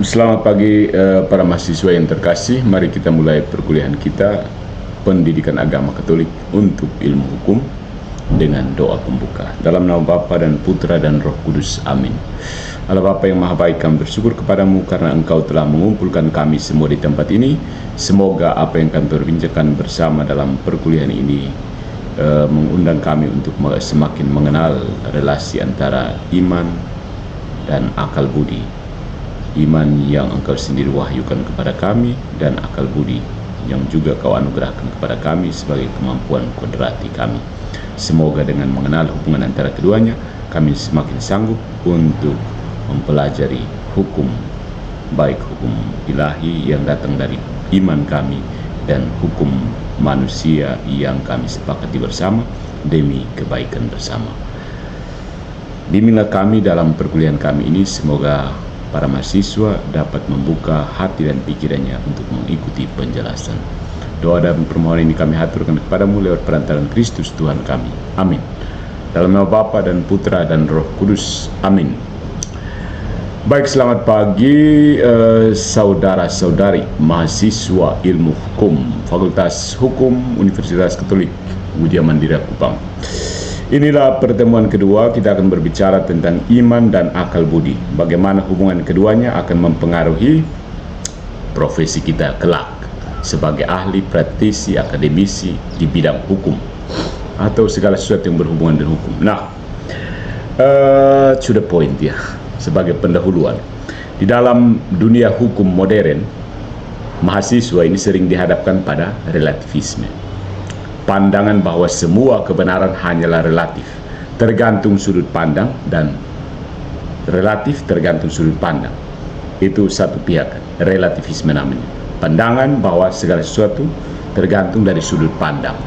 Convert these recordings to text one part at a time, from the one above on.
Selamat pagi para mahasiswa yang terkasih. Mari kita mulai perkuliahan kita Pendidikan Agama Katolik untuk Ilmu Hukum dengan doa pembuka. Dalam nama Bapa dan Putra dan Roh Kudus. Amin. Allah Bapa yang Maha Baik, kami bersyukur kepadamu karena Engkau telah mengumpulkan kami semua di tempat ini. Semoga apa yang kami perbincangkan bersama dalam perkuliahan ini mengundang kami untuk semakin mengenal relasi antara iman dan akal budi. Iman yang Engkau sendiri wahyukan kepada kami dan akal budi yang juga Kau anugerahkan kepada kami sebagai kemampuan kodrati kami. Semoga dengan mengenal hubungan antara keduanya, kami semakin sanggup untuk mempelajari hukum, baik hukum ilahi yang datang dari iman kami dan hukum manusia yang kami sepakati bersama demi kebaikan bersama. Bimbinglah kami dalam perkuliahan kami ini, semoga para mahasiswa dapat membuka hati dan pikirannya untuk mengikuti penjelasan. Doa dan permohonan ini kami haturkan kepadamu lewat perantaran Kristus Tuhan kami. Amin. Dalam nama Bapa dan Putra dan Roh Kudus. Amin. Baik, selamat pagi saudara-saudari mahasiswa Ilmu Hukum Fakultas Hukum Universitas Katolik Widya Mandira Kupang. Inilah pertemuan kedua, kita akan berbicara tentang iman dan akal budi. Bagaimana hubungan keduanya akan mempengaruhi profesi kita kelak sebagai ahli, praktisi, akademisi di bidang hukum atau segala sesuatu yang berhubungan dengan hukum. Nah, to the point ya, sebagai pendahuluan. Di dalam dunia hukum modern, mahasiswa ini sering dihadapkan pada relativisme. Pandangan bahwa semua kebenaran hanyalah relatif, tergantung sudut pandang, dan relatif tergantung sudut pandang. Itu satu pihak, relativisme namanya. Pandangan bahwa segala sesuatu tergantung dari sudut pandang.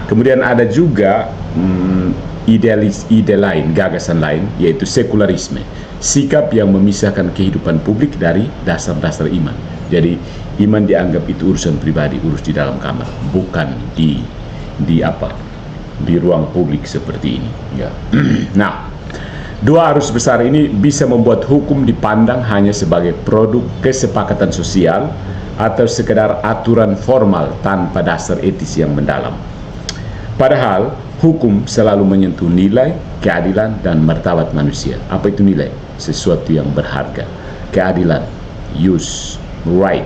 Kemudian ada juga ide lain, gagasan lain, yaitu sekularisme. Sikap yang memisahkan kehidupan publik dari dasar-dasar iman. Jadi iman dianggap itu urusan pribadi, urus di dalam kamar, bukan di ruang publik seperti ini ya. Nah, dua arus besar ini bisa membuat hukum dipandang hanya sebagai produk kesepakatan sosial atau sekedar aturan formal tanpa dasar etis yang mendalam. Padahal hukum selalu menyentuh nilai, keadilan, dan martabat manusia. Apa itu nilai? Sesuatu yang berharga. Keadilan, use, right,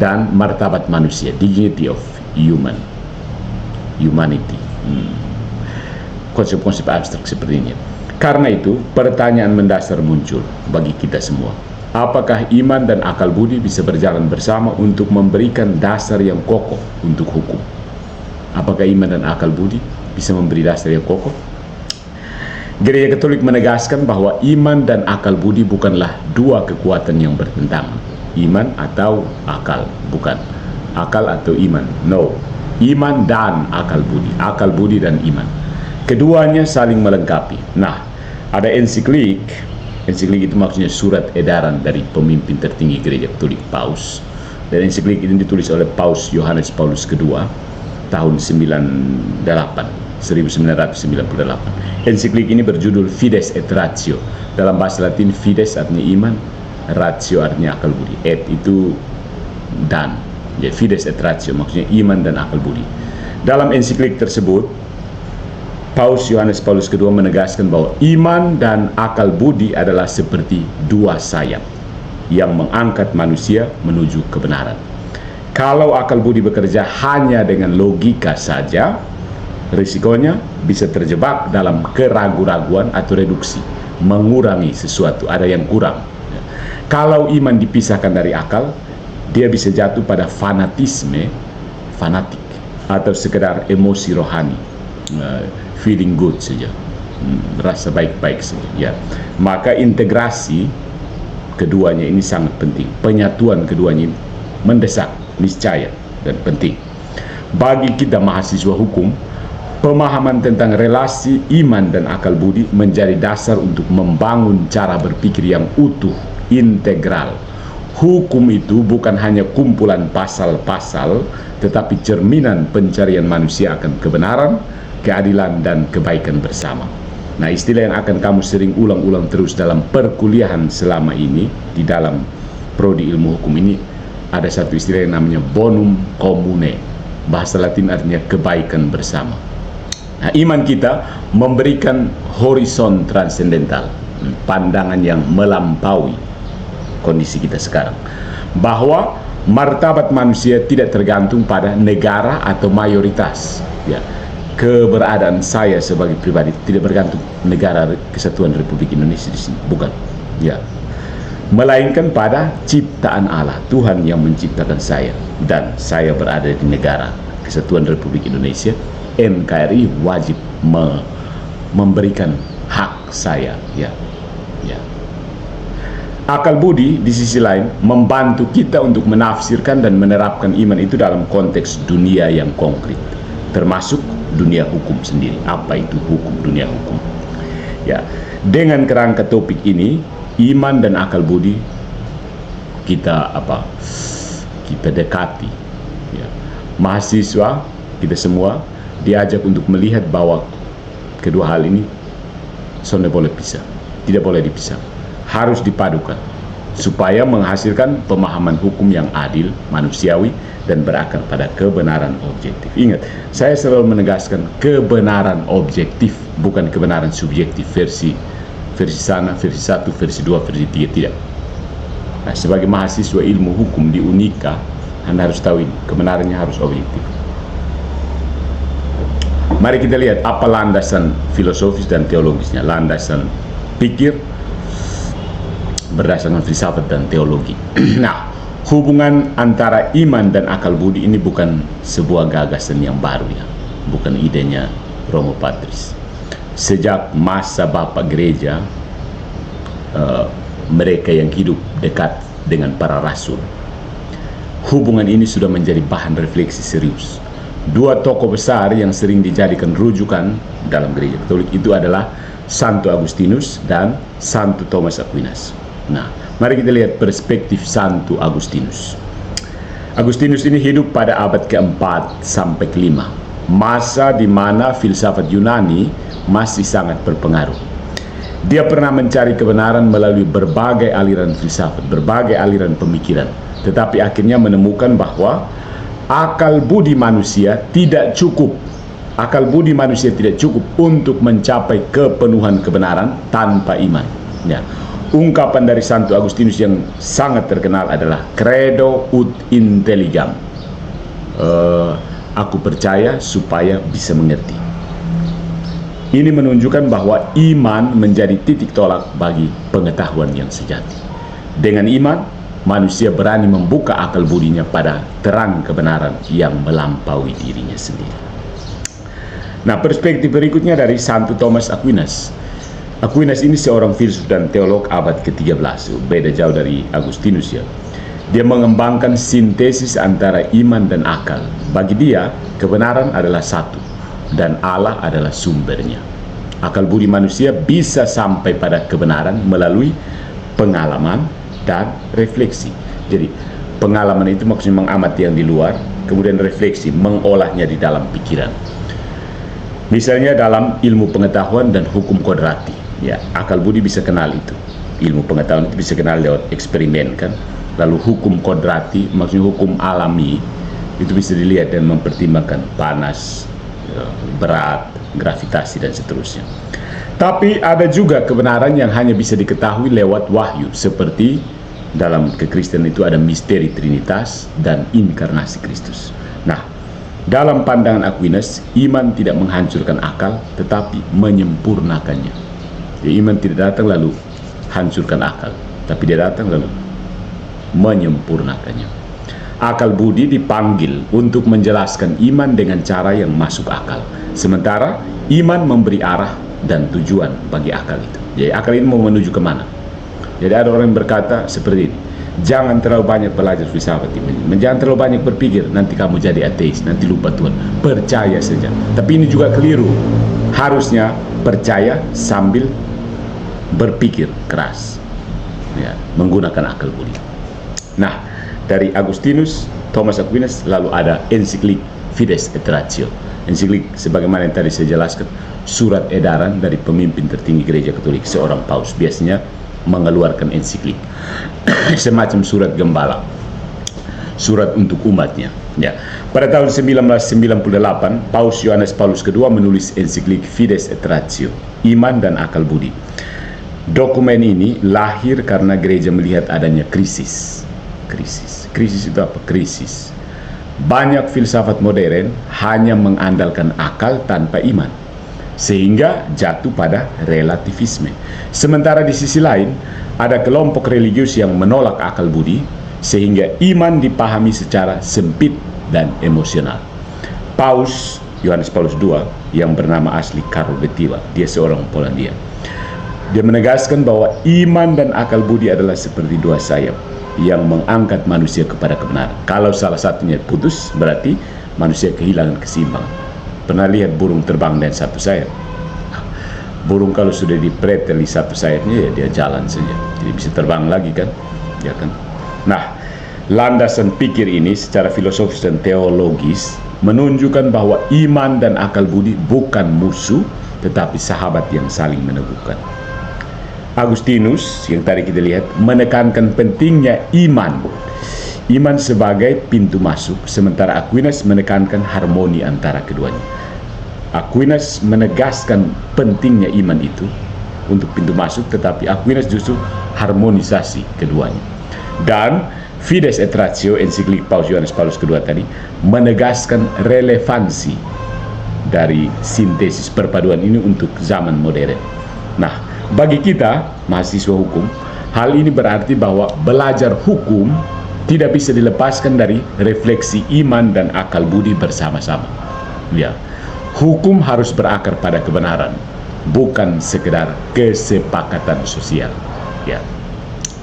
dan martabat manusia, dignity of humanity. Konsep-konsep abstrak seperti ini. Karena itu, pertanyaan mendasar muncul bagi kita semua. Apakah iman dan akal budi bisa berjalan bersama untuk memberikan dasar yang kokoh untuk hukum? Apakah iman dan akal budi bisa memberi dasar yang kokoh? Gereja Katolik menegaskan bahwa iman dan akal budi bukanlah dua kekuatan yang bertentangan. Iman atau akal, bukan. Akal atau iman, no. Iman dan akal budi dan iman. Keduanya saling melengkapi. Nah, ada ensiklik itu maksudnya surat edaran dari pemimpin tertinggi Gereja Katolik, Paus. Dan ensiklik ini ditulis oleh Paus Yohanes Paulus II tahun 1998. Ensiklik ini berjudul Fides et Ratio. Dalam bahasa Latin, fides artinya iman, ratio artinya akal budi. Et itu dan. Ya, fides et ratio maksudnya iman dan akal budi. Dalam ensiklik tersebut, Paus Yohanes Paulus II menegaskan bahwa iman dan akal budi adalah seperti dua sayap yang mengangkat manusia menuju kebenaran. Kalau akal budi bekerja hanya dengan logika saja, risikonya bisa terjebak dalam keraguan-raguan atau reduksi, mengurangi sesuatu, ada yang kurang. Kalau iman dipisahkan dari akal, dia bisa jatuh pada fanatik atau sekedar emosi rohani, feeling good saja, rasa baik-baik saja ya. Maka integrasi keduanya ini sangat penting. Penyatuan keduanya ini mendesak, niscaya, dan penting. Bagi kita mahasiswa hukum, pemahaman tentang relasi iman dan akal budi menjadi dasar untuk membangun cara berpikir yang utuh, integral. Hukum itu bukan hanya kumpulan pasal-pasal, tetapi cerminan pencarian manusia akan kebenaran, keadilan, dan kebaikan bersama. Nah, istilah yang akan kamu sering ulang-ulang terus dalam perkuliahan selama ini di dalam prodi ilmu hukum ini, ada satu istilah yang namanya bonum commune. Bahasa Latin artinya kebaikan bersama. Nah, iman kita memberikan horizon transendental, pandangan yang melampaui kondisi kita sekarang, bahwa martabat manusia tidak tergantung pada negara atau mayoritas. Ya, keberadaan saya sebagai pribadi tidak bergantung negara Kesatuan Republik Indonesia di sini, bukan. Ya, melainkan pada ciptaan Allah, Tuhan yang menciptakan saya, dan saya berada di negara Kesatuan Republik Indonesia. NKRI wajib memberikan hak saya, ya. Akal budi di sisi lain membantu kita untuk menafsirkan dan menerapkan iman itu dalam konteks dunia yang konkret, termasuk dunia hukum sendiri. Apa itu hukum, dunia hukum? Ya, dengan kerangka topik ini, iman dan akal budi kita dekati. Ya. Mahasiswa kita semua diajak untuk melihat bahwa kedua hal ini tidak boleh pisah, tidak boleh dipisah, harus dipadukan supaya menghasilkan pemahaman hukum yang adil, manusiawi, dan berakar pada kebenaran objektif. Ingat, saya selalu menegaskan kebenaran objektif, bukan kebenaran subjektif, versi sana, versi 1, versi 2, versi 3, tidak. Nah, sebagai mahasiswa ilmu hukum di Unika, Anda harus tahu ini, kebenarannya harus objektif. Mari kita lihat apa landasan filosofis dan teologisnya, landasan pikir berdasarkan filsafat dan teologi. Nah, hubungan antara iman dan akal budi ini bukan sebuah gagasan yang baru, ya, bukan idenya Romo Patris. Sejak masa Bapak Gereja, mereka yang hidup dekat dengan para rasul, hubungan ini sudah menjadi bahan refleksi serius. Dua tokoh besar yang sering dijadikan rujukan dalam gereja Katolik itu adalah Santo Agustinus dan Santo Thomas Aquinas. Nah, mari kita lihat perspektif Santo Agustinus. Agustinus ini hidup pada abad ke-4 sampai ke-5, masa di mana filsafat Yunani masih sangat berpengaruh. Dia pernah mencari kebenaran melalui berbagai aliran filsafat, berbagai aliran pemikiran, tetapi akhirnya menemukan bahwa akal budi manusia tidak cukup. Akal budi manusia tidak cukup untuk mencapai kepenuhan kebenaran tanpa iman. Ya. Ungkapan dari Santo Agustinus yang sangat terkenal adalah credo ut intelligam. Aku percaya supaya bisa mengerti. Ini menunjukkan bahwa iman menjadi titik tolak bagi pengetahuan yang sejati. Dengan iman, manusia berani membuka akal budinya pada terang kebenaran yang melampaui dirinya sendiri. Nah, perspektif berikutnya dari Santo Thomas Aquinas. Aquinas ini seorang filsuf dan teolog abad ke-13, beda jauh dari Agustinus, ya. Dia mengembangkan sintesis antara iman dan akal. Bagi dia, kebenaran adalah satu dan Allah adalah sumbernya. Akal budi manusia bisa sampai pada kebenaran melalui pengalaman dan refleksi. Jadi pengalaman itu maksudnya mengamati yang di luar, kemudian refleksi, mengolahnya di dalam pikiran. Misalnya dalam ilmu pengetahuan dan hukum kodrati, ya, akal budi bisa kenal itu. Ilmu pengetahuan itu bisa kenal lewat eksperimen, kan. Lalu hukum kodrati, maksudnya hukum alami, itu bisa dilihat dan mempertimbangkan panas, berat, gravitasi, dan seterusnya. Tapi ada juga kebenaran yang hanya bisa diketahui lewat wahyu, seperti dalam kekristenan itu ada misteri Trinitas dan inkarnasi Kristus. Nah, dalam pandangan Aquinas, iman tidak menghancurkan akal, tetapi menyempurnakannya. Ya, iman tidak datang lalu hancurkan akal, tapi dia datang lalu menyempurnakannya. Akal budi dipanggil untuk menjelaskan iman dengan cara yang masuk akal, sementara iman memberi arah dan tujuan bagi akal itu. Jadi akal ini mau menuju kemana? Jadi ada orang yang berkata seperti ini, jangan terlalu banyak belajar filsafat, jangan terlalu banyak berpikir, nanti kamu jadi ateis, nanti lupa Tuhan. Percaya saja. Tapi ini juga keliru. Harusnya percaya sambil berpikir keras, ya, menggunakan akal budi. Nah, dari Agustinus, Thomas Aquinas, lalu ada ensiklik Fides et Ratio Ensiklik sebagaimana yang tadi saya jelaskan, surat edaran dari pemimpin tertinggi Gereja Katolik, seorang paus biasanya mengeluarkan ensiklik semacam surat gembala, surat untuk umatnya. Ya. Pada tahun 1998, Paus Yohanes Paulus II menulis ensiklik Fides et Ratio, iman dan akal budi. Dokumen ini lahir karena gereja melihat adanya krisis. Krisis itu apa? Krisis. Banyak filsafat modern hanya mengandalkan akal tanpa iman, sehingga jatuh pada relativisme. Sementara di sisi lain, ada kelompok religius yang menolak akal budi, sehingga iman dipahami secara sempit dan emosional. Paus Yohanes Paulus II yang bernama asli Karol Wojtyła, dia seorang Polandia. Dia menegaskan bahwa iman dan akal budi adalah seperti dua sayap yang mengangkat manusia kepada kebenaran. Kalau salah satunya putus, berarti manusia kehilangan keseimbangan. Pernah lihat burung terbang dengan satu sayap? Burung kalau sudah dipreteli satu sayapnya, ya dia jalan saja, tidak bisa terbang lagi kan? Ya kan? Nah, landasan pikir ini secara filosofis dan teologis menunjukkan bahwa iman dan akal budi bukan musuh, tetapi sahabat yang saling meneguhkan. Agustinus yang tadi kita lihat menekankan pentingnya iman sebagai pintu masuk, sementara Aquinas menekankan harmoni antara keduanya. Aquinas menegaskan pentingnya iman itu untuk pintu masuk, tetapi Aquinas justru harmonisasi keduanya. Dan Fides et Ratio, ensiklik Paus Yohanes Paulus II tadi, menegaskan relevansi dari sintesis perpaduan ini untuk zaman modern. Nah, bagi kita, mahasiswa hukum, hal ini berarti bahwa belajar hukum tidak bisa dilepaskan dari refleksi iman dan akal budi bersama-sama. Ya, hukum harus berakar pada kebenaran, bukan sekedar kesepakatan sosial. Ya.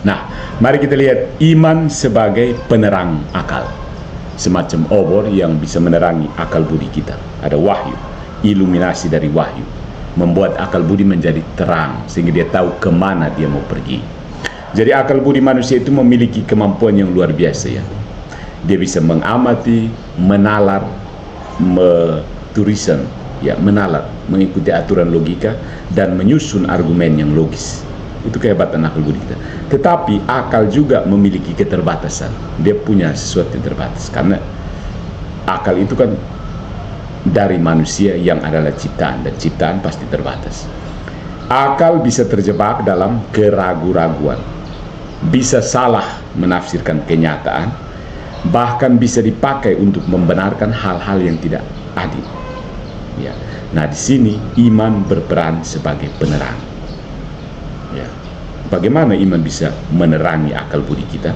Nah, mari kita lihat iman sebagai penerang akal, semacam obor yang bisa menerangi akal budi kita. Ada wahyu, iluminasi dari wahyu, membuat akal budi menjadi terang sehingga dia tahu kemana dia mau pergi. Jadi akal budi manusia itu memiliki kemampuan yang luar biasa ya. Dia bisa mengamati, menalar, menalar, mengikuti aturan logika dan menyusun argumen yang logis. Itu kehebatan akal budi kita. Tetapi akal juga memiliki keterbatasan. Dia punya sesuatu yang terbatas karena akal itu kan dari manusia yang adalah ciptaan, dan ciptaan pasti terbatas. Akal bisa terjebak dalam keraguan-raguan, bisa salah menafsirkan kenyataan, bahkan bisa dipakai untuk membenarkan hal-hal yang tidak adil. Ya. Nah, di sini iman berperan sebagai penerang. Ya. Bagaimana iman bisa menerangi akal budi kita?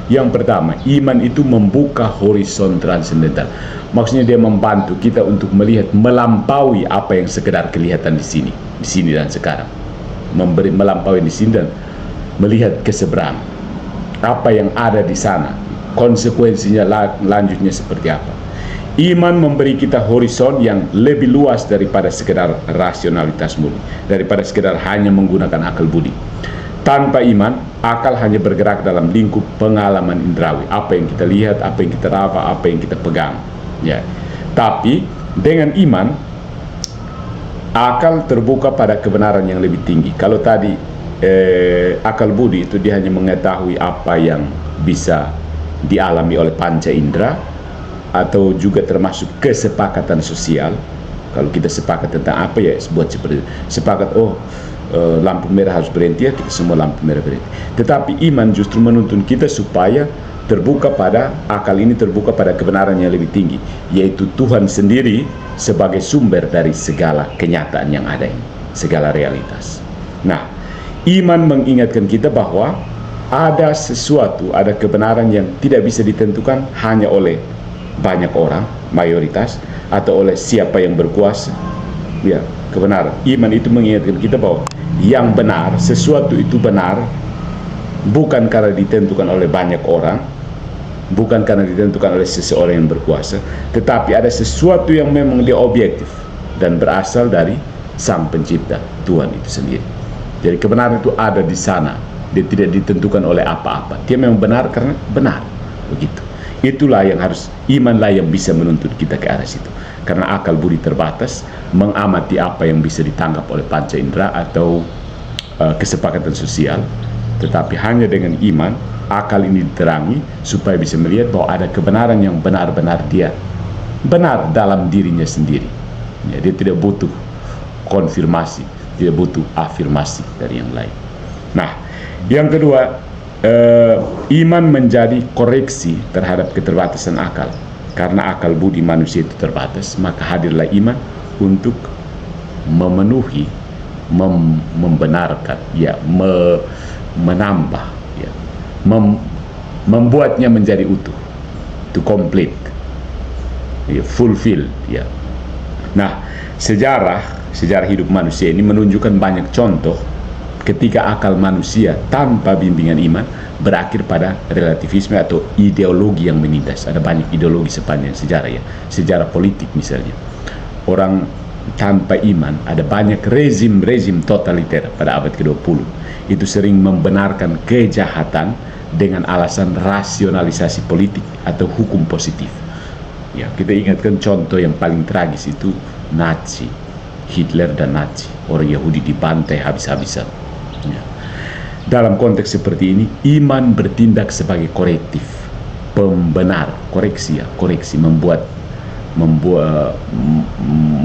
Yang pertama, iman itu membuka horizon transendental. Maksudnya dia membantu kita untuk melihat melampaui apa yang sekedar kelihatan di sini dan sekarang. Melampaui di sini dan melihat ke seberang. Apa yang ada di sana, konsekuensinya lanjutnya seperti apa. Iman memberi kita horizon yang lebih luas daripada sekedar rasionalitas murni, daripada sekedar hanya menggunakan akal budi. Tanpa iman, akal hanya bergerak dalam lingkup pengalaman indrawi. Apa yang kita lihat, apa yang kita raba, apa yang kita pegang. Ya. Tapi dengan iman, akal terbuka pada kebenaran yang lebih tinggi. Kalau tadi akal budi itu dia hanya mengetahui apa yang bisa dialami oleh panca indera, atau juga termasuk kesepakatan sosial. Kalau kita sepakat tentang apa ya, buat seperti itu. Sepakat, lampu merah harus berhenti, ya kita semua lampu merah berhenti. Tetapi iman justru menuntun kita supaya terbuka pada akal ini, terbuka pada kebenaran yang lebih tinggi, yaitu Tuhan sendiri sebagai sumber dari segala kenyataan yang ada ini, segala realitas. Nah, iman mengingatkan kita bahwa ada sesuatu, ada kebenaran yang tidak bisa ditentukan hanya oleh banyak orang, mayoritas, atau oleh siapa yang berkuasa. Ya, kebenaran. Iman itu mengingatkan kita bahwa yang benar, sesuatu itu benar bukan karena ditentukan oleh banyak orang, bukan karena ditentukan oleh seseorang yang berkuasa, tetapi ada sesuatu yang memang dia objektif dan berasal dari Sang Pencipta, Tuhan itu sendiri. Jadi kebenaran itu ada di sana, dia tidak ditentukan oleh apa-apa, dia memang benar karena benar, begitu. Itulah yang harus, imanlah yang bisa menuntut kita ke arah situ. karena akal budi terbatas, mengamati apa yang bisa ditangkap oleh panca indera atau kesepakatan sosial. Tetapi hanya dengan iman, akal ini diterangi supaya bisa melihat bahwa ada kebenaran yang benar-benar dia benar dalam dirinya sendiri. Ya, dia tidak butuh konfirmasi, tidak butuh afirmasi dari yang lain. Nah, yang kedua, iman menjadi koreksi terhadap keterbatasan akal. Karena akal budi manusia itu terbatas, maka hadirlah iman untuk memenuhi, membenarkan, ya, menambah, ya, membuatnya menjadi utuh, to complete, ya, fulfill, ya. Nah, sejarah hidup manusia ini menunjukkan banyak contoh ketika akal manusia tanpa bimbingan iman berakhir pada relativisme atau ideologi yang menindas. Ada banyak ideologi sepanjang sejarah, ya. Sejarah politik misalnya. Orang tanpa iman, ada banyak rezim totaliter pada abad ke-20. Itu sering membenarkan kejahatan dengan alasan rasionalisasi politik atau hukum positif. Ya, kita ingatkan contoh yang paling tragis itu Nazi, Hitler dan Nazi. Orang Yahudi dibantai habis-habisan. Ya. Dalam konteks seperti ini, iman bertindak sebagai korektif, pembenar, koreksi,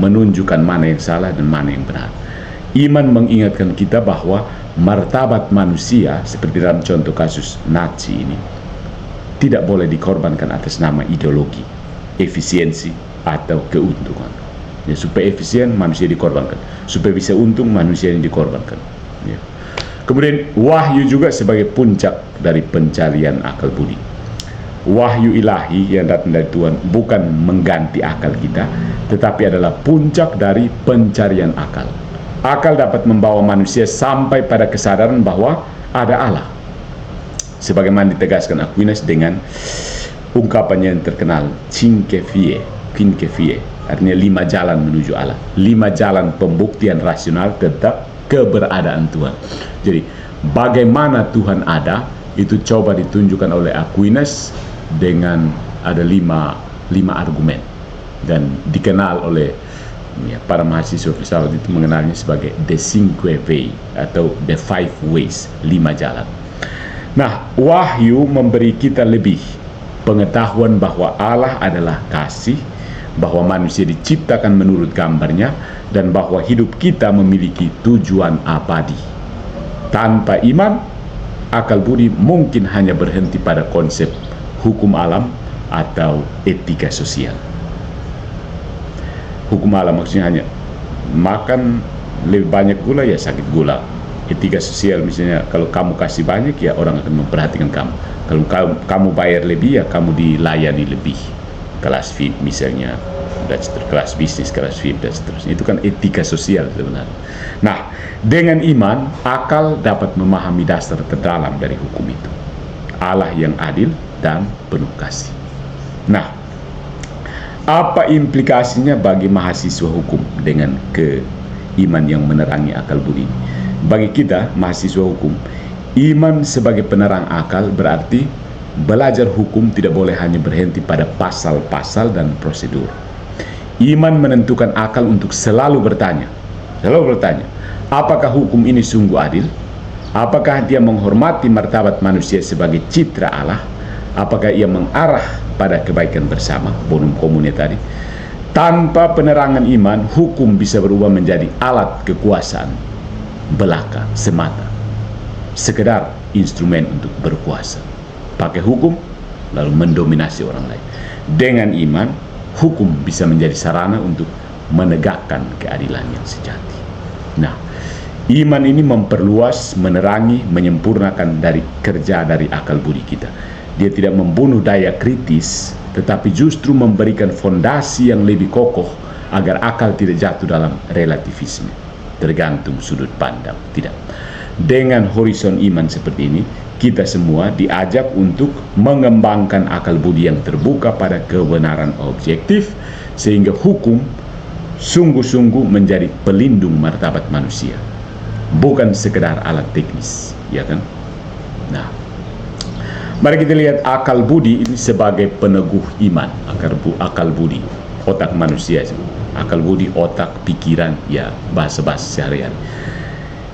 menunjukkan mana yang salah dan mana yang benar. Iman mengingatkan kita bahwa martabat manusia, seperti dalam contoh kasus Nazi ini, tidak boleh dikorbankan atas nama ideologi, efisiensi, atau keuntungan. Ya, supaya efisien, manusia dikorbankan. Supaya bisa untung, manusia yang dikorbankan. Ya. Kemudian wahyu juga sebagai puncak dari pencarian akal budi. Wahyu ilahi yang datang dari Tuhan bukan mengganti akal kita, tetapi adalah puncak dari pencarian akal. Akal dapat membawa manusia sampai pada kesadaran bahwa ada Allah, sebagaimana ditegaskan Aquinas dengan ungkapannya yang terkenal, cinque vie, artinya 5 jalan menuju Allah, 5 jalan pembuktian rasional tentang keberadaan Tuhan. Jadi bagaimana Tuhan ada itu coba ditunjukkan oleh Aquinas dengan ada 5 argumen, dan dikenal oleh, ya, para mahasiswa filsafat itu mengenalnya sebagai the cinque vie atau the 5 ways, 5 jalan. Nah, wahyu memberi kita lebih pengetahuan bahwa Allah adalah kasih, bahwa manusia diciptakan menurut gambarnya, dan bahwa hidup kita memiliki tujuan abadi. Tanpa iman, akal budi mungkin hanya berhenti pada konsep hukum alam atau etika sosial. Hukum alam maksudnya hanya makan lebih banyak gula, ya sakit gula. Etika sosial misalnya, kalau kamu kasih banyak, ya orang akan memperhatikan kamu. Kalau kamu bayar lebih, ya kamu dilayani lebih. Kelas VIP misalnya, kelas bisnis, kelas VIP, dan seterusnya. Itu kan etika sosial sebenarnya. Nah, dengan iman, akal dapat memahami dasar terdalam dari hukum itu. Allah yang adil dan penuh kasih. Nah, apa implikasinya bagi mahasiswa hukum dengan iman yang menerangi akal budi? Bagi kita, mahasiswa hukum, iman sebagai penerang akal berarti belajar hukum tidak boleh hanya berhenti pada pasal-pasal dan prosedur. Iman menentukan akal untuk selalu bertanya, apakah hukum ini sungguh adil? Apakah dia menghormati martabat manusia sebagai citra Allah? Apakah ia mengarah pada kebaikan bersama, bonum commune tadi? Tanpa penerangan iman, hukum bisa berubah menjadi alat kekuasaan belaka semata, sekedar instrumen untuk berkuasa. Pakai hukum lalu mendominasi orang lain. Dengan iman, hukum bisa menjadi sarana untuk menegakkan keadilan yang sejati. Nah, iman ini memperluas, menerangi, menyempurnakan dari kerja dari akal budi kita. Dia tidak membunuh daya kritis, tetapi justru memberikan fondasi yang lebih kokoh agar akal tidak jatuh dalam relativisme, tergantung sudut pandang. Tidak. Dengan horizon iman seperti ini, kita semua diajak untuk mengembangkan akal budi yang terbuka pada kebenaran objektif, sehingga hukum sungguh-sungguh menjadi pelindung martabat manusia, bukan sekedar alat teknis, ya kan? Nah, mari kita lihat akal budi ini sebagai peneguh iman, akal budi. otak manusia. Akal budi, otak, pikiran, ya bahasa-bahasa sehari-hari.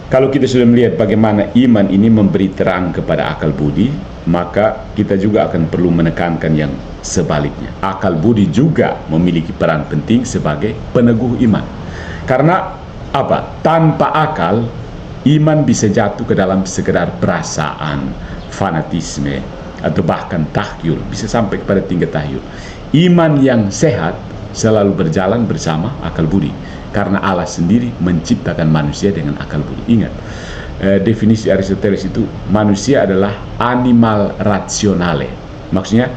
Kalau kita sudah melihat bagaimana iman ini memberi terang kepada akal budi, maka kita juga akan perlu menekankan yang sebaliknya. Akal budi juga memiliki peran penting sebagai peneguh iman. Karena apa? Tanpa akal, iman bisa jatuh ke dalam sekedar perasaan, fanatisme, atau bahkan tahyul, bisa sampai kepada tingkat tahyul. Iman yang sehat selalu berjalan bersama akal budi, karena Allah sendiri menciptakan manusia dengan akal budi. Ingat, definisi Aristoteles itu, manusia adalah animal rationale, maksudnya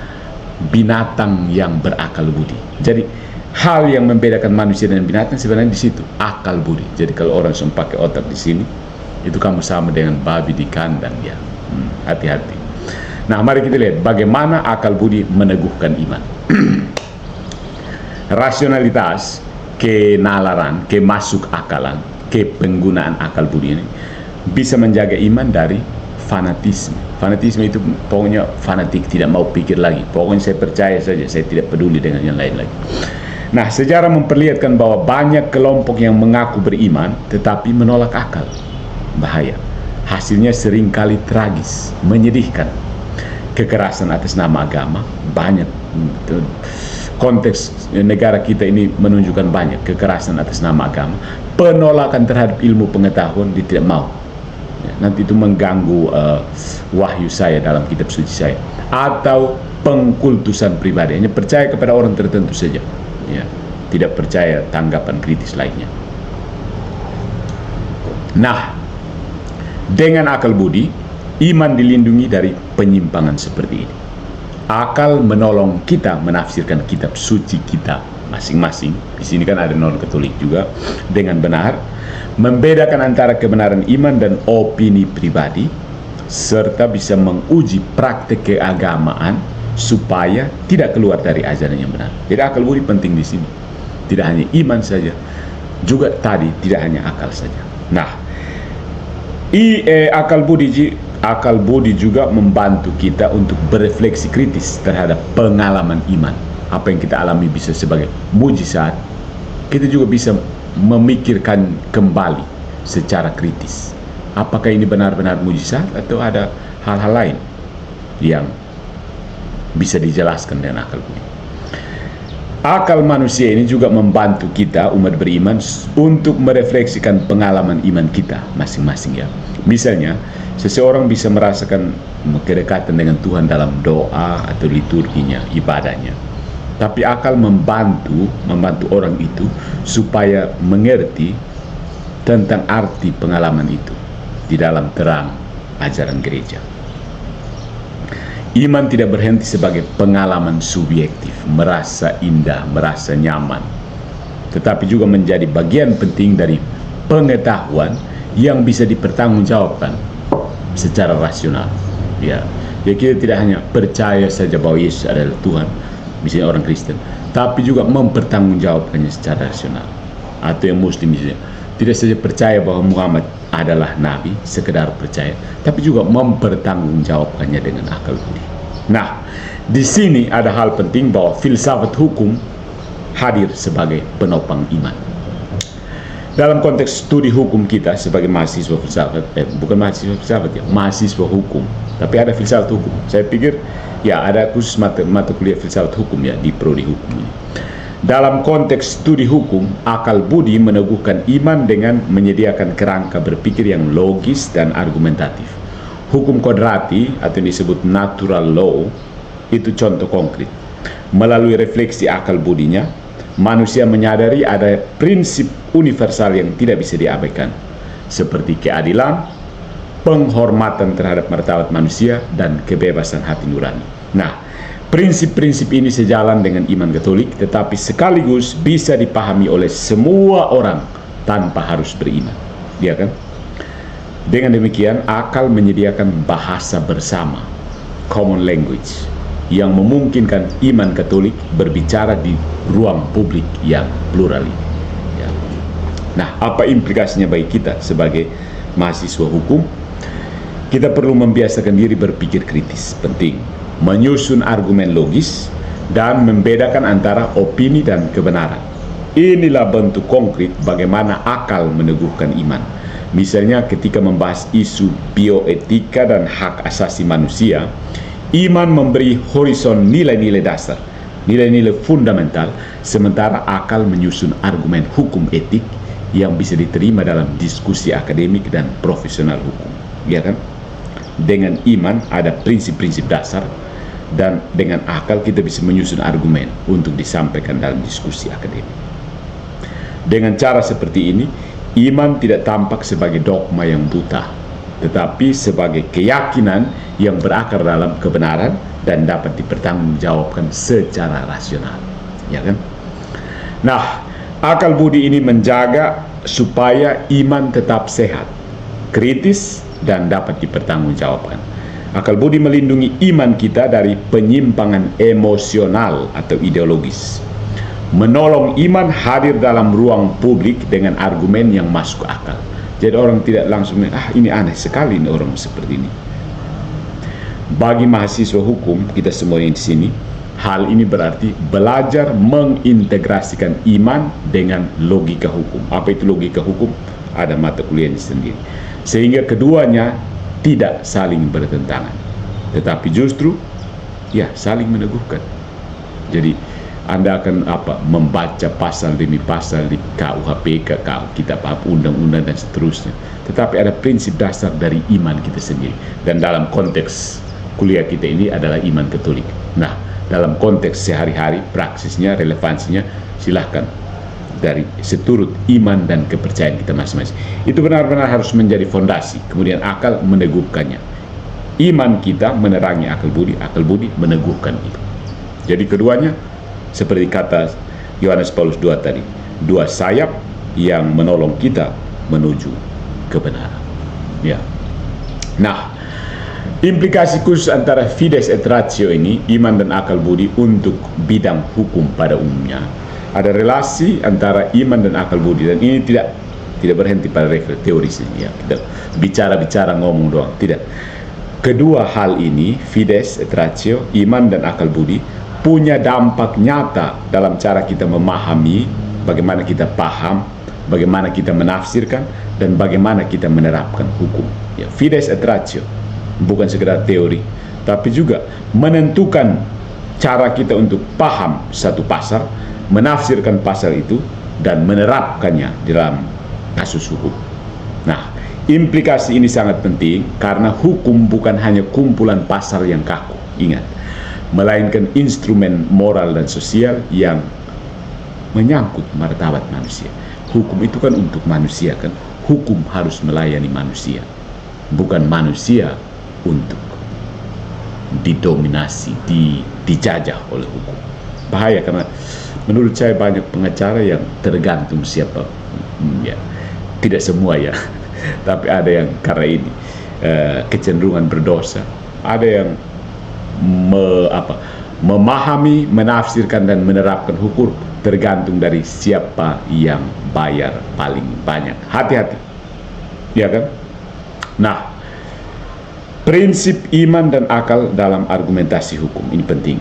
binatang yang berakal budi. Jadi hal yang membedakan manusia dan binatang sebenarnya di situ, akal budi. Jadi kalau orang sudah pakai otak di sini, itu kamu sama dengan babi di kandang, ya. Hati-hati. Nah, mari kita lihat bagaimana akal budi meneguhkan iman. Rasionalitas, kenalaran, kemasuk akalan, kepenggunaan akal budi ini bisa menjaga iman dari fanatisme. Fanatisme itu pokoknya fanatik, tidak mau pikir lagi. Pokoknya saya percaya saja, saya tidak peduli dengan yang lain lagi. Nah, sejarah memperlihatkan bahwa banyak kelompok yang mengaku beriman tetapi menolak akal. Bahaya. Hasilnya seringkali tragis, menyedihkan. Kekerasan atas nama agama, banyak. Konteks negara kita ini menunjukkan banyak kekerasan atas nama agama, penolakan terhadap ilmu pengetahuan, dia tidak mau. Ya, nanti itu mengganggu wahyu saya dalam kitab suci saya, atau pengkultusan pribadi, hanya percaya kepada orang tertentu saja, ya, tidak percaya tanggapan kritis lainnya. Nah, dengan akal budi, iman dilindungi dari penyimpangan seperti ini. Akal menolong kita menafsirkan kitab suci kita masing-masing. Di sini kan ada non-Katolik juga dengan benar, membedakan antara kebenaran iman dan opini pribadi, serta bisa menguji praktek keagamaan supaya tidak keluar dari ajaran yang benar. Jadi akal budi penting di sini. Tidak hanya iman saja, juga tadi tidak hanya akal saja. Nah, akal budi juga membantu kita untuk berefleksi kritis terhadap pengalaman iman. Apa yang kita alami bisa sebagai mujizat, kita juga bisa memikirkan kembali secara kritis. Apakah ini benar-benar mujizat atau ada hal-hal lain yang bisa dijelaskan dengan akal budi. Akal manusia ini juga membantu kita umat beriman untuk merefleksikan pengalaman iman kita masing-masing, ya. Misalnya, seseorang bisa merasakan kedekatan dengan Tuhan dalam doa atau liturginya, ibadahnya. Tapi akal membantu orang itu supaya mengerti tentang arti pengalaman itu di dalam terang ajaran gereja. Iman tidak berhenti sebagai pengalaman subjektif, merasa indah, merasa nyaman, tetapi juga menjadi bagian penting dari pengetahuan yang bisa dipertanggungjawabkan secara rasional. Ya, jadi kita tidak hanya percaya saja bahwa Yesus adalah Tuhan, misalnya orang Kristen, tapi juga mempertanggungjawabkannya secara rasional. Atau yang Muslim misalnya, tidak saja percaya bahwa Muhammad adalah Nabi, sekedar percaya, tapi juga mempertanggungjawabkannya dengan akal budi. Nah, di sini ada hal penting bahwa filsafat hukum hadir sebagai penopang iman. Dalam konteks studi hukum kita sebagai mahasiswa filsafat, bukan mahasiswa filsafat ya, mahasiswa hukum, tapi ada filsafat hukum. Saya pikir ya ada khusus mata kuliah filsafat hukum ya di prodi hukum ini. Dalam konteks studi hukum, akal budi meneguhkan iman dengan menyediakan kerangka berpikir yang logis dan argumentatif. Hukum kodrati atau yang disebut natural law itu contoh konkret. Melalui refleksi akal budinya, manusia menyadari ada prinsip universal yang tidak bisa diabaikan, seperti keadilan, penghormatan terhadap martabat manusia, dan kebebasan hati nurani. Nah, prinsip-prinsip ini sejalan dengan iman Katolik, tetapi sekaligus bisa dipahami oleh semua orang tanpa harus beriman. Ya kan? Dengan demikian, akal menyediakan bahasa bersama, common language, yang memungkinkan iman Katolik berbicara di ruang publik yang plural ini. Ya. Nah, apa implikasinya bagi kita sebagai mahasiswa hukum? Kita perlu membiasakan diri berpikir kritis, penting. Menyusun argumen logis, dan membedakan antara opini dan kebenaran. Inilah bentuk konkret bagaimana akal meneguhkan iman. Misalnya ketika membahas isu bioetika dan hak asasi manusia, iman memberi horizon nilai-nilai dasar, nilai-nilai fundamental, sementara akal menyusun argumen hukum etik yang bisa diterima dalam diskusi akademik dan profesional hukum. Ya kan? Dengan iman ada prinsip-prinsip dasar, dan dengan akal kita bisa menyusun argumen untuk disampaikan dalam diskusi akademik. Dengan cara seperti ini, iman tidak tampak sebagai dogma yang buta, tetapi sebagai keyakinan yang berakar dalam kebenaran dan dapat dipertanggungjawabkan secara rasional. Ya kan? Nah, akal budi ini menjaga supaya iman tetap sehat, kritis, dan dapat dipertanggungjawabkan. Akal budi melindungi iman kita dari penyimpangan emosional atau ideologis, menolong iman hadir dalam ruang publik dengan argumen yang masuk akal. Jadi orang tidak langsung, ini aneh sekali ini orang seperti ini. Bagi mahasiswa hukum, kita semua yang di sini, hal ini berarti belajar mengintegrasikan iman dengan logika hukum. Apa itu logika hukum? Ada mata kuliahnya sendiri. Sehingga keduanya tidak saling bertentangan, tetapi justru saling meneguhkan. Jadi Anda akan membaca pasal demi pasal di KUHP, kitab undang-undang dan seterusnya, tetapi ada prinsip dasar dari iman kita sendiri. Dan dalam konteks kuliah kita ini adalah iman Katolik. Nah, dalam konteks sehari-hari, praksisnya, relevansinya, silahkan dari seturut iman dan kepercayaan kita masing-masing. Itu benar-benar harus menjadi fondasi, kemudian akal meneguhkannya. Iman kita menerangi akal budi meneguhkan itu. Jadi keduanya, seperti kata Yohanes Paulus II tadi, dua sayap yang menolong kita menuju kebenaran. Ya. Nah, implikasi khusus antara fides et ratio ini, iman dan akal budi untuk bidang hukum pada umumnya. Ada relasi antara iman dan akal budi, dan ini tidak berhenti pada level teori saja. Kita bicara ngomong doang, tidak. Kedua hal ini, fides et ratio, iman dan akal budi, punya dampak nyata dalam cara kita memahami, bagaimana kita paham, bagaimana kita menafsirkan, dan bagaimana kita menerapkan hukum. Ya, fides et ratio bukan sekedar teori, tapi juga menentukan cara kita untuk paham satu pasal, menafsirkan pasal itu, dan menerapkannya dalam kasus hukum. Nah, implikasi ini sangat penting karena hukum bukan hanya kumpulan pasal yang kaku, ingat, melainkan instrumen moral dan sosial yang menyangkut martabat manusia. Hukum itu kan untuk manusia kan, hukum harus melayani manusia, bukan manusia untuk didominasi, dijajah oleh hukum. Bahaya, karena menurut saya banyak pengacara yang tergantung siapa, ya, tidak semua ya, tapi ada yang karena ini kecenderungan berdosa, ada yang memahami, menafsirkan dan menerapkan hukum tergantung dari siapa yang bayar paling banyak. Hati-hati, ya kan? Nah, prinsip iman dan akal dalam argumentasi hukum ini penting.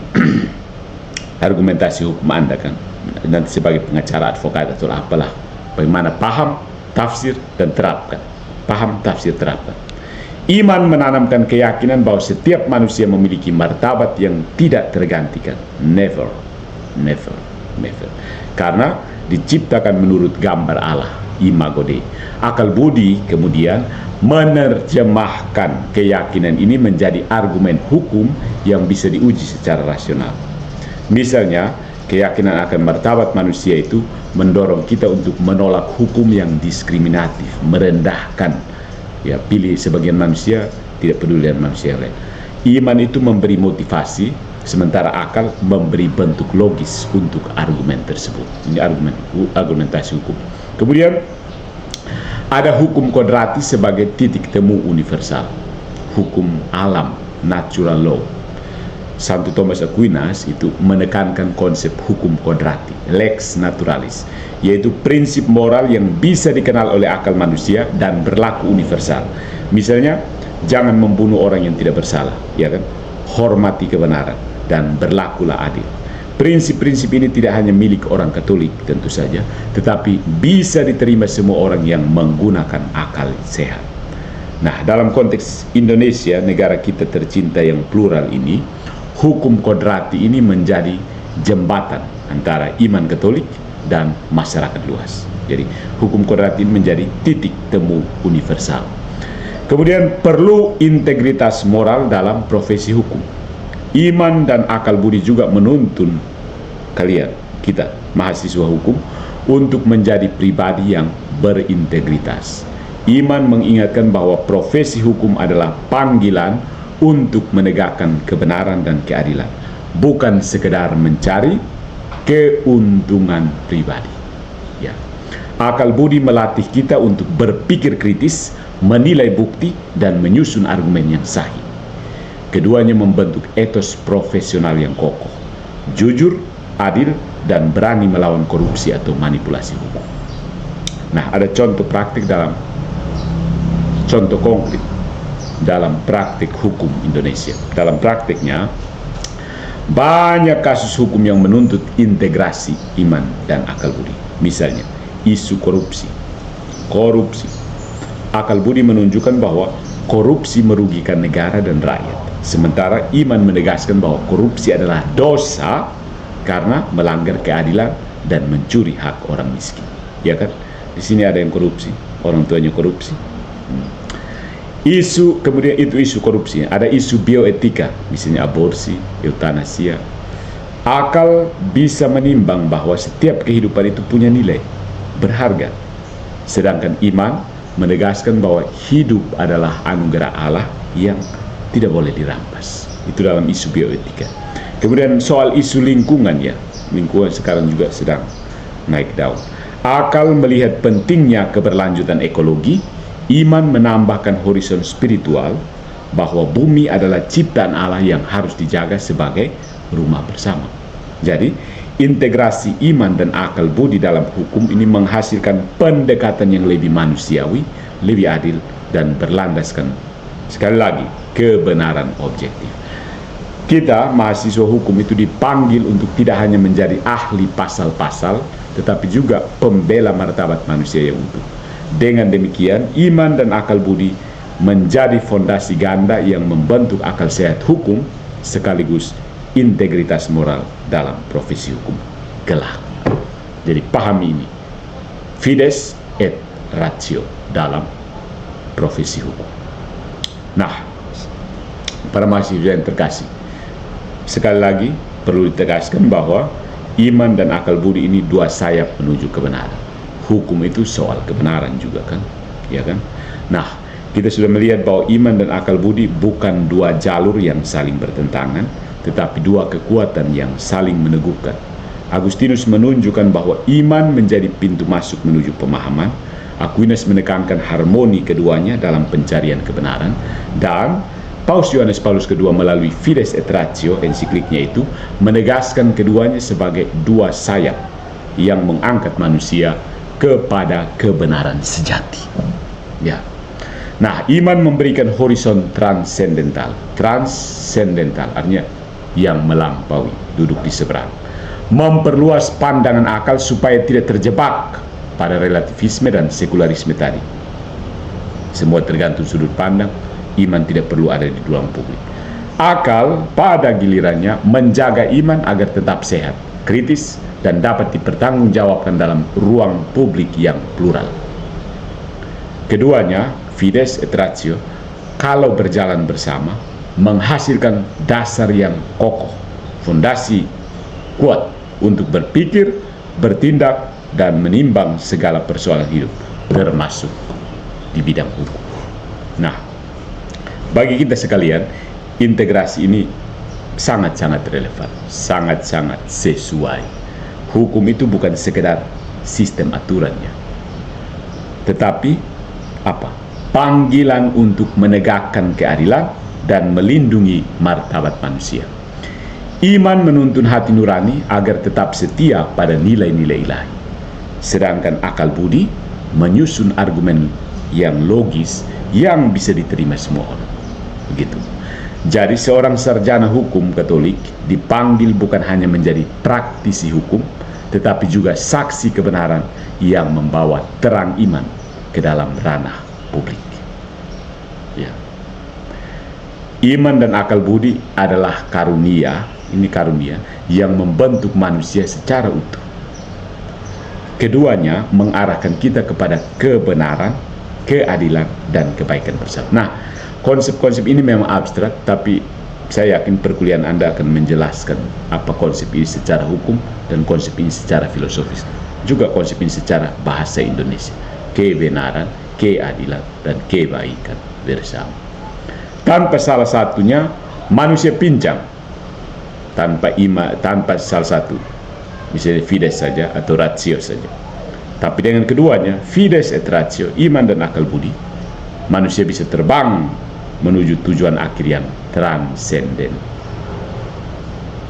Argumentasi hukum Anda kan, nanti sebagai pengacara, advokat atau apalah, bagaimana paham, tafsir, dan terapkan. Paham, tafsir, terapkan. Iman menanamkan keyakinan bahwa setiap manusia memiliki martabat yang tidak tergantikan. Never. Karena diciptakan menurut gambar Allah, imago Dei. Akal budi kemudian menerjemahkan keyakinan ini menjadi argumen hukum yang bisa diuji secara rasional. Misalnya, keyakinan akan martabat manusia itu mendorong kita untuk menolak hukum yang diskriminatif, merendahkan. Ya, pilih sebagian manusia, tidak peduli dengan manusia yang lain. Iman itu memberi motivasi, sementara akal memberi bentuk logis untuk argumen tersebut. Ini argumentasi hukum. Kemudian ada hukum kodratis sebagai titik temu universal. Hukum alam, natural law. Santo Thomas Aquinas itu menekankan konsep hukum kodrati, lex naturalis, yaitu prinsip moral yang bisa dikenal oleh akal manusia dan berlaku universal. Misalnya, jangan membunuh orang yang tidak bersalah, ya kan? Hormati kebenaran dan berlakulah adil. Prinsip-prinsip ini tidak hanya milik orang Katolik tentu saja, tetapi bisa diterima semua orang yang menggunakan akal sehat. Nah, dalam konteks Indonesia, negara kita tercinta yang plural ini, hukum kodrati ini menjadi jembatan antara iman Katolik dan masyarakat luas. Jadi, hukum kodrati ini menjadi titik temu universal. Kemudian perlu integritas moral dalam profesi hukum. Iman dan akal budi juga menuntun kita, mahasiswa hukum, untuk menjadi pribadi yang berintegritas. Iman mengingatkan bahwa profesi hukum adalah panggilan untuk menegakkan kebenaran dan keadilan, bukan sekedar mencari keuntungan pribadi. Ya. Akal budi melatih kita untuk berpikir kritis, menilai bukti, dan menyusun argumen yang sahih. Keduanya membentuk etos profesional yang kokoh, jujur, adil, dan berani melawan korupsi atau manipulasi hukum. Nah, ada contoh konkret dalam praktik hukum Indonesia. Dalam praktiknya, banyak kasus hukum yang menuntut integrasi iman dan akal budi. Misalnya, isu korupsi. Akal budi menunjukkan bahwa korupsi merugikan negara dan rakyat. Sementara iman menegaskan bahwa korupsi adalah dosa karena melanggar keadilan dan mencuri hak orang miskin. Ya kan? Di sini ada yang korupsi, orang tuanya korupsi. Kemudian isu korupsi. Ada isu bioetika, misalnya aborsi, eutanasia. Akal bisa menimbang bahwa setiap kehidupan itu punya nilai, berharga. Sedangkan iman menegaskan bahwa hidup adalah anugerah Allah yang tidak boleh dirampas. Itu dalam isu bioetika. Kemudian soal isu lingkungan, ya, lingkungan sekarang juga sedang naik daun. Akal melihat pentingnya keberlanjutan ekologi, iman menambahkan horizon spiritual bahwa bumi adalah ciptaan Allah yang harus dijaga sebagai rumah bersama. Jadi, integrasi iman dan akal budi dalam hukum ini menghasilkan pendekatan yang lebih manusiawi, lebih adil, dan berlandaskan, sekali lagi, kebenaran objektif. Kita, mahasiswa hukum itu dipanggil untuk tidak hanya menjadi ahli pasal-pasal, tetapi juga pembela martabat manusia yang utuh. Dengan demikian, iman dan akal budi menjadi fondasi ganda yang membentuk akal sehat hukum, sekaligus integritas moral dalam profesi hukum kelak. Jadi pahami ini, fides et ratio dalam profesi hukum. Nah, para mahasiswa yang terkasih, sekali lagi perlu ditegaskan bahwa iman dan akal budi ini dua sayap menuju kebenaran. Hukum itu soal kebenaran juga kan, ya kan? Nah, kita sudah melihat bahwa iman dan akal budi bukan dua jalur yang saling bertentangan, tetapi dua kekuatan yang saling meneguhkan. Agustinus menunjukkan bahwa iman menjadi pintu masuk menuju pemahaman. Aquinas menekankan harmoni keduanya dalam pencarian kebenaran, dan Paus Yohanes Paulus II melalui Fides et Ratio ensikliknya itu menegaskan keduanya sebagai dua sayap yang mengangkat manusia kepada kebenaran sejati. Ya. Nah, iman memberikan horizon transendental. Transendental artinya yang melampaui, duduk di seberang. Memperluas pandangan akal supaya tidak terjebak pada relativisme dan sekularisme tadi. Semua tergantung sudut pandang. Iman tidak perlu ada di ruang publik. Akal pada gilirannya menjaga iman agar tetap sehat, kritis, dan dapat dipertanggungjawabkan dalam ruang publik yang plural. Keduanya, fides et ratio, kalau berjalan bersama, menghasilkan dasar yang kokoh, fondasi kuat untuk berpikir, bertindak, dan menimbang segala persoalan hidup, termasuk di bidang hukum. Nah, bagi kita sekalian, integrasi ini sangat-sangat relevan, sangat-sangat sesuai. Hukum itu bukan sekedar sistem aturannya, tetapi apa? Panggilan untuk menegakkan keadilan dan melindungi martabat manusia. Iman menuntun hati nurani agar tetap setia pada nilai-nilai ilahi. Sedangkan akal budi menyusun argumen yang logis yang bisa diterima semua orang. Begitu. Jadi seorang sarjana hukum Katolik dipanggil bukan hanya menjadi praktisi hukum, tetapi juga saksi kebenaran yang membawa terang iman ke dalam ranah publik. Ya. Iman dan akal budi adalah karunia, ini karunia yang membentuk manusia secara utuh. Keduanya mengarahkan kita kepada kebenaran, keadilan, dan kebaikan bersama. Nah, konsep-konsep ini memang abstrak, tapi saya yakin perkuliahan Anda akan menjelaskan apa konsep ini secara hukum dan konsep ini secara filosofis. Juga konsep ini secara bahasa Indonesia. Kebenaran, keadilan, dan kebaikan bersama. Tanpa salah satunya, manusia pincang. Tanpa salah satu. Misalnya fides saja atau ratio saja. Tapi dengan keduanya, fides et ratio, iman dan akal budi, manusia bisa terbang menuju tujuan akhir yang transenden,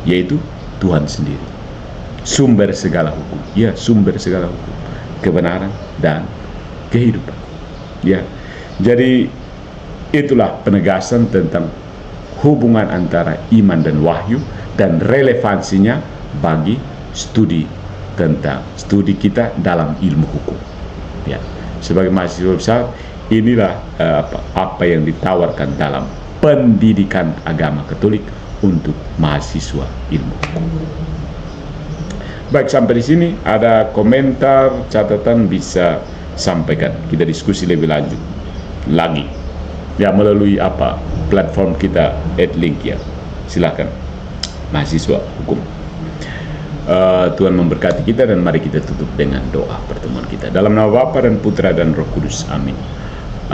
yaitu Tuhan sendiri, sumber segala hukum. Ya, sumber segala hukum, kebenaran dan kehidupan. Ya, jadi itulah penegasan tentang hubungan antara iman dan wahyu dan relevansinya bagi studi kita dalam ilmu hukum. Ya, sebagai mahasiswa besar, inilah apa yang ditawarkan dalam pendidikan agama Katolik untuk mahasiswa ilmu hukum. Baik, sampai di sini ada komentar, catatan bisa sampaikan. Kita diskusi lebih lanjut lagi. Ya, melalui platform kita @link ya. Silakan mahasiswa hukum. Tuhan memberkati kita dan mari kita tutup dengan doa pertemuan kita. Dalam nama Bapa dan Putra dan Roh Kudus. Amin.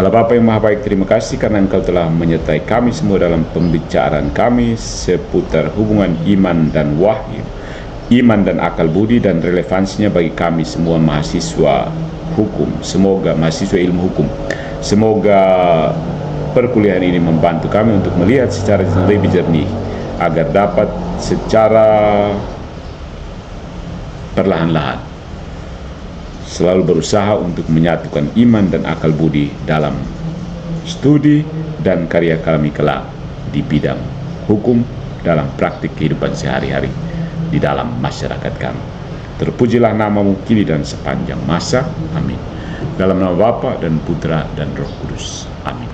Allah Bapa yang Maha Baik, terima kasih karena Engkau telah menyertai kami semua dalam pembicaraan kami seputar hubungan iman dan wahyu, iman dan akal budi dan relevansinya bagi kami semua mahasiswa hukum. Semoga mahasiswa ilmu hukum. Semoga perkuliahan ini membantu kami untuk melihat secara lebih jernih agar dapat secara perlahan-lahan selalu berusaha untuk menyatukan iman dan akal budi dalam studi dan karya kami kelak di bidang hukum dalam praktik kehidupan sehari-hari di dalam masyarakat kami. Terpujilah namamu kini dan sepanjang masa. Amin. Dalam nama Bapa dan Putra dan Roh Kudus. Amin.